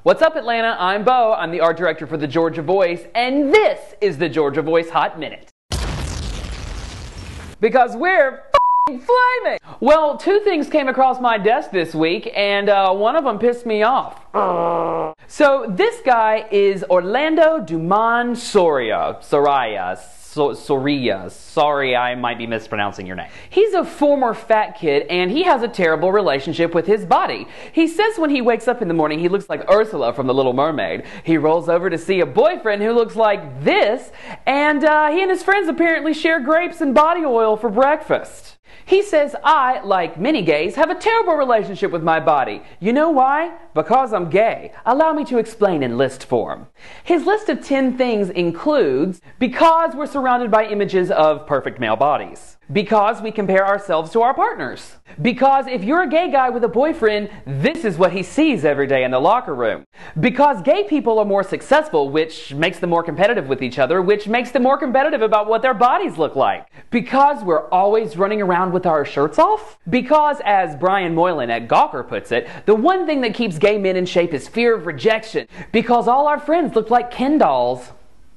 What's up, Atlanta? I'm Bo. I'm the art director for the Georgia Voice, and this is the Georgia Voice Hot Minute. Because we're flaming! Well, two things came across my desk this week, and one of them pissed me off. So this guy is Orlando Dumond Soria. Sorry, I might be mispronouncing your name. He's a former fat kid, and he has a terrible relationship with his body. He says when he wakes up in the morning, he looks like Ursula from The Little Mermaid. He rolls over to see a boyfriend who looks like this, and he and his friends apparently share grapes and body oil for breakfast. He says, I, like many gays, have a terrible relationship with my body. You know why? Because I'm gay. Allow me to explain in list form. His list of 10 things includes, because we're surrounded by images of perfect male bodies. Because we compare ourselves to our partners. Because if you're a gay guy with a boyfriend, this is what he sees every day in the locker room. Because gay people are more successful, which makes them more competitive with each other, which makes them more competitive about what their bodies look like. Because we're always running around with our shirts off. Because, as Brian Moylan at Gawker puts it, the one thing that keeps gay men in shape is fear of rejection. Because all our friends look like Ken dolls.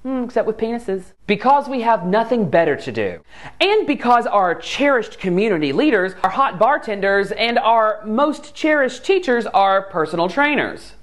Except with penises. Because we have nothing better to do. And because our cherished community leaders are hot bartenders and our most cherished teachers are personal trainers.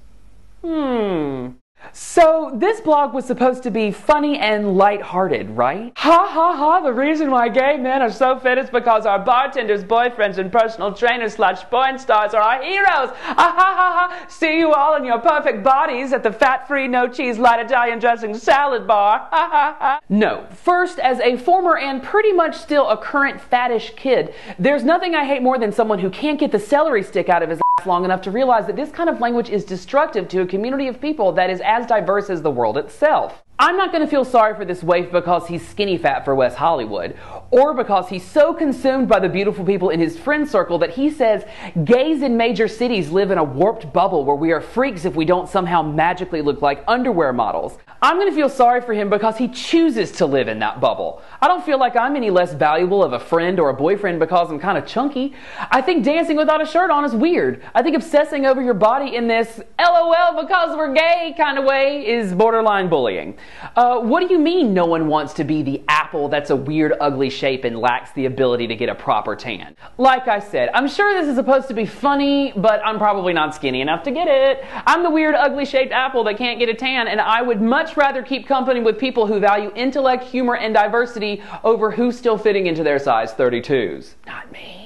So this blog was supposed to be funny and lighthearted, right? Ha ha ha, the reason why gay men are so fit is because our bartenders, boyfriends, and personal trainers / porn stars are our heroes. Ha ha ha ha, see you all in your perfect bodies at the fat-free, no-cheese, light Italian dressing salad bar. Ha ha ha. No, first, as a former and pretty much still a current fattish kid, there's nothing I hate more than someone who can't get the celery stick out of his ass long enough to realize that this kind of language is destructive to a community of people that is as diverse as the world itself. I'm not going to feel sorry for this waif because he's skinny fat for West Hollywood, or because he's so consumed by the beautiful people in his friend circle that he says gays in major cities live in a warped bubble where we are freaks if we don't somehow magically look like underwear models. I'm going to feel sorry for him because he chooses to live in that bubble. I don't feel like I'm any less valuable of a friend or a boyfriend because I'm kind of chunky. I think dancing without a shirt on is weird. I think obsessing over your body in this LOL because we're gay kind of way is borderline bullying. What do you mean no one wants to be the apple that's a weird, ugly shape and lacks the ability to get a proper tan? Like I said, I'm sure this is supposed to be funny, but I'm probably not skinny enough to get it. I'm the weird, ugly shaped apple that can't get a tan, and I would much rather keep company with people who value intellect, humor, and diversity over who's still fitting into their size 32s. Not me.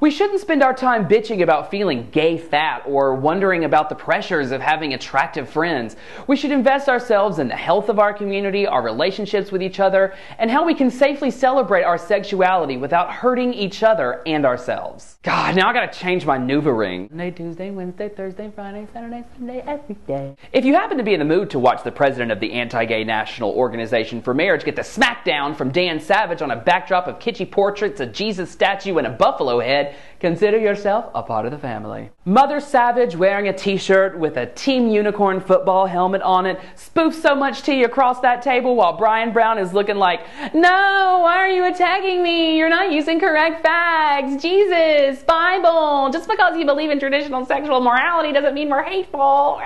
We shouldn't spend our time bitching about feeling gay fat or wondering about the pressures of having attractive friends. We should invest ourselves in the health of our community, our relationships with each other, and how we can safely celebrate our sexuality without hurting each other and ourselves. God, now I gotta change my Nuva ring. Monday, Tuesday, Wednesday, Thursday, Friday, Saturday, Sunday, every day. If you happen to be in the mood to watch the president of the Anti-Gay National Organization for Marriage get the smackdown from Dan Savage on a backdrop of kitschy portraits, a Jesus statue, and a buffalo head, consider yourself a part of the family. Mother Savage, wearing a t-shirt with a Team Unicorn football helmet on it, spoofs so much tea across that table while Bryan Brown is looking like, no, why are you attacking me? You're not using correct facts. Jesus, Bible. Just because you believe in traditional sexual morality doesn't mean we're hateful.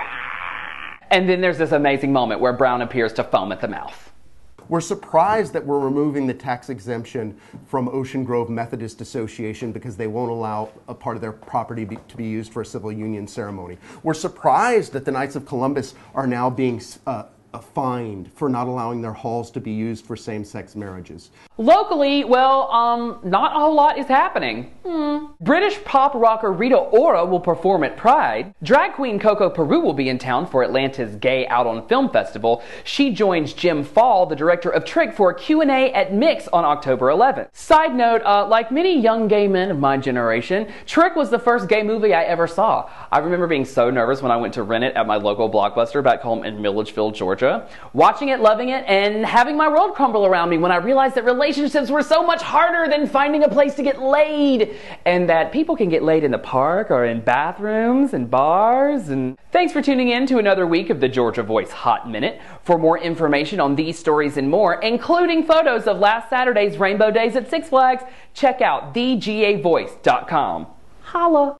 And then there's this amazing moment where Brown appears to foam at the mouth. We're surprised that we're removing the tax exemption from Ocean Grove Methodist Association because they won't allow a part of their property to be used for a civil union ceremony. We're surprised that the Knights of Columbus are now being fined for not allowing their halls to be used for same-sex marriages. Locally, well, not a whole lot is happening. British pop rocker Rita Ora will perform at Pride. Drag queen Coco Peru will be in town for Atlanta's Gay Out on Film Festival. She joins Jim Fall, the director of Trick, for a Q&A at Mix on October 11th. Side note, like many young gay men of my generation, Trick was the first gay movie I ever saw. I remember being so nervous when I went to rent it at my local Blockbuster back home in Milledgeville, Georgia. Watching it, loving it, and having my world crumble around me when I realized that relationships were so much harder than finding a place to get laid, and that people can get laid in the park or in bathrooms and bars. And thanks for tuning in to another week of the Georgia Voice Hot Minute. For more information on these stories and more, including photos of last Saturday's Rainbow Days at Six Flags, check out thegavoice.com. Holla!